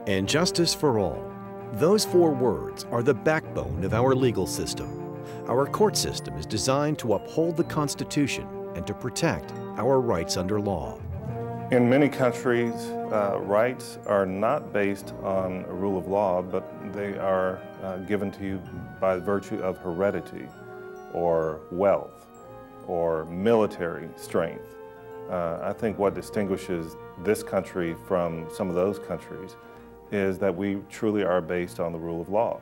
and justice for all. Those four words are the backbone of our legal system. Our court system is designed to uphold the Constitution and to protect our rights under law. In many countries, rights are not based on a rule of law, but they are given to you by virtue of heredity or wealth or military strength. I think what distinguishes this country from some of those countries is that we truly are based on the rule of law.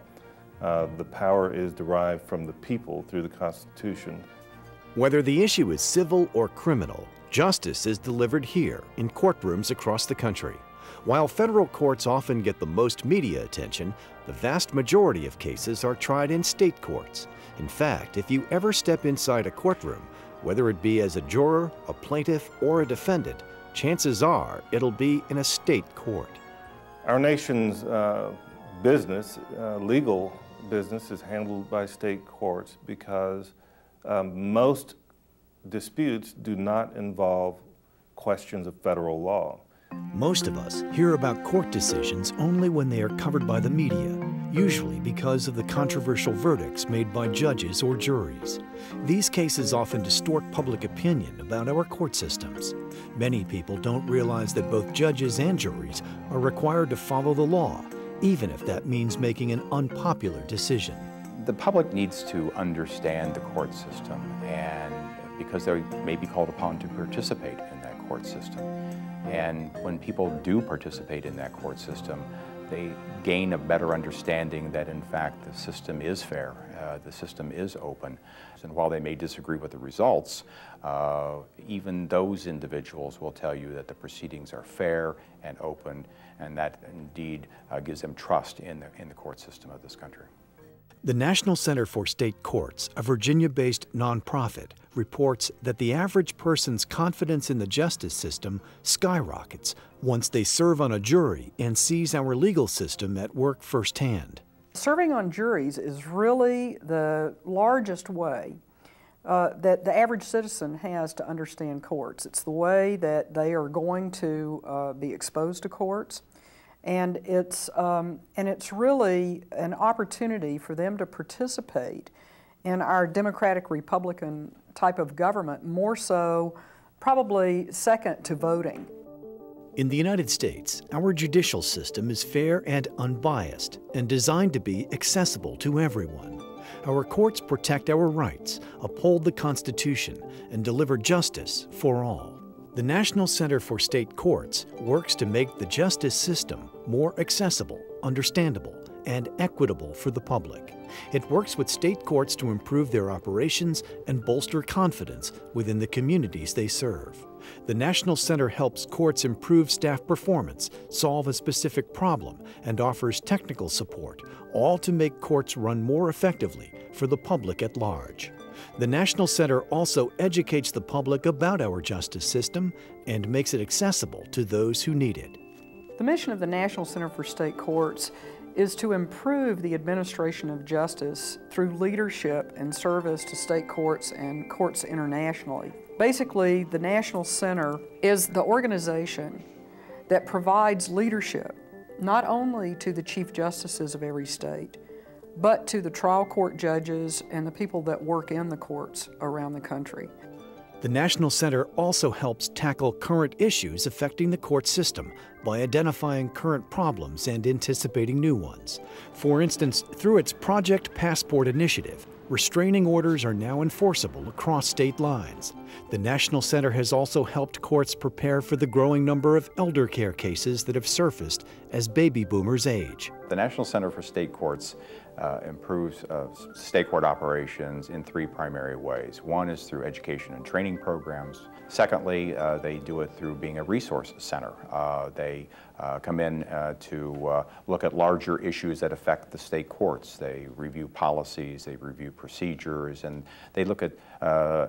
The power is derived from the people through the Constitution. Whether the issue is civil or criminal, justice is delivered here in courtrooms across the country. While federal courts often get the most media attention, the vast majority of cases are tried in state courts. In fact, if you ever step inside a courtroom, whether it be as a juror, a plaintiff, or a defendant, chances are it'll be in a state court. Our nation's business, legal business, is handled by state courts because most disputes do not involve questions of federal law. Most of us hear about court decisions only when they are covered by the media, usually because of the controversial verdicts made by judges or juries. These cases often distort public opinion about our court systems. Many people don't realize that both judges and juries are required to follow the law, even if that means making an unpopular decision. The public needs to understand the court system, and because they may be called upon to participate in that court system. And when people do participate in that court system, they gain a better understanding that in fact the system is fair, the system is open. And while they may disagree with the results, even those individuals will tell you that the proceedings are fair and open, and that indeed gives them trust in the court system of this country. The National Center for State Courts, a Virginia-based nonprofit, reports that the average person's confidence in the justice system skyrockets once they serve on a jury and sees our legal system at work firsthand. Serving on juries is really the largest way that the average citizen has to understand courts. It's the way that they are going to be exposed to courts. And it's really an opportunity for them to participate in our democratic Republican type of government, more so probably second to voting. In the United States, our judicial system is fair and unbiased and designed to be accessible to everyone. Our courts protect our rights, uphold the Constitution, and deliver justice for all. The National Center for State Courts works to make the justice system more accessible, understandable, and equitable for the public. It works with state courts to improve their operations and bolster confidence within the communities they serve. The National Center helps courts improve staff performance, solve a specific problem, and offers technical support, all to make courts run more effectively for the public at large. The National Center also educates the public about our justice system and makes it accessible to those who need it. The mission of the National Center for State Courts is to improve the administration of justice through leadership and service to state courts and courts internationally. Basically, the National Center is the organization that provides leadership not only to the chief justices of every state, but to the trial court judges and the people that work in the courts around the country. The National Center also helps tackle current issues affecting the court system by identifying current problems and anticipating new ones. For instance, through its Project Passport initiative, restraining orders are now enforceable across state lines. The National Center has also helped courts prepare for the growing number of elder care cases that have surfaced as baby boomers age. The National Center for State Courts improves state court operations in three primary ways. One is through education and training programs. Secondly, they do it through being a resource center. They come in to look at larger issues that affect the state courts. They review policies, they review procedures, and they look at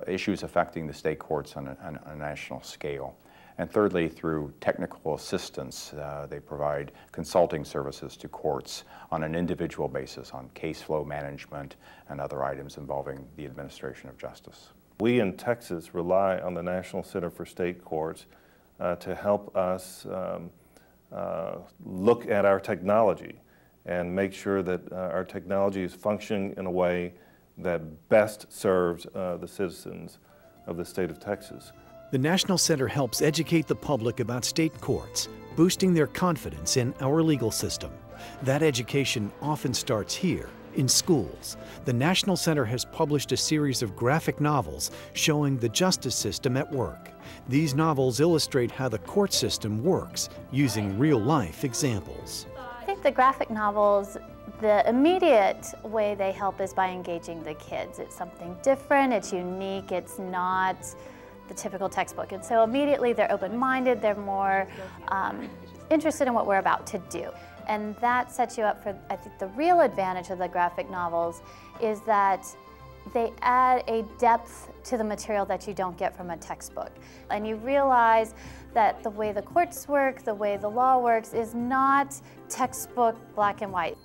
issues affecting the state courts on a national scale. And thirdly, through technical assistance, they provide consulting services to courts on an individual basis on case flow management and other items involving the administration of justice. We in Texas rely on the National Center for State Courts to help us look at our technology and make sure that our technology is functioning in a way that best serves the citizens of the state of Texas. The National Center helps educate the public about state courts, boosting their confidence in our legal system. That education often starts here, in schools. The National Center has published a series of graphic novels showing the justice system at work. These novels illustrate how the court system works, using real-life examples. I think the graphic novels, the immediate way they help is by engaging the kids. It's something different, it's unique, it's not the typical textbook. And so immediately they're open-minded, they're more interested in what we're about to do. And that sets you up for, I think, the real advantage of the graphic novels is that they add a depth to the material that you don't get from a textbook. And you realize that the way the courts work, the way the law works, is not textbook black and white.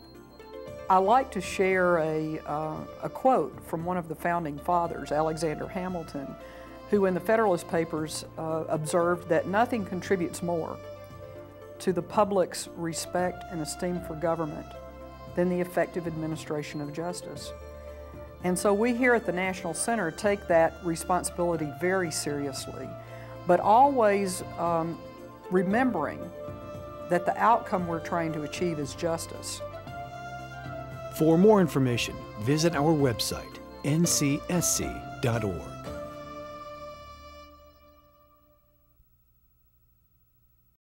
I like to share a quote from one of the founding fathers, Alexander Hamilton, who in the Federalist Papers observed that nothing contributes more to the public's respect and esteem for government than the effective administration of justice. And so we here at the National Center take that responsibility very seriously, but always remembering that the outcome we're trying to achieve is justice. For more information, visit our website, ncsc.org.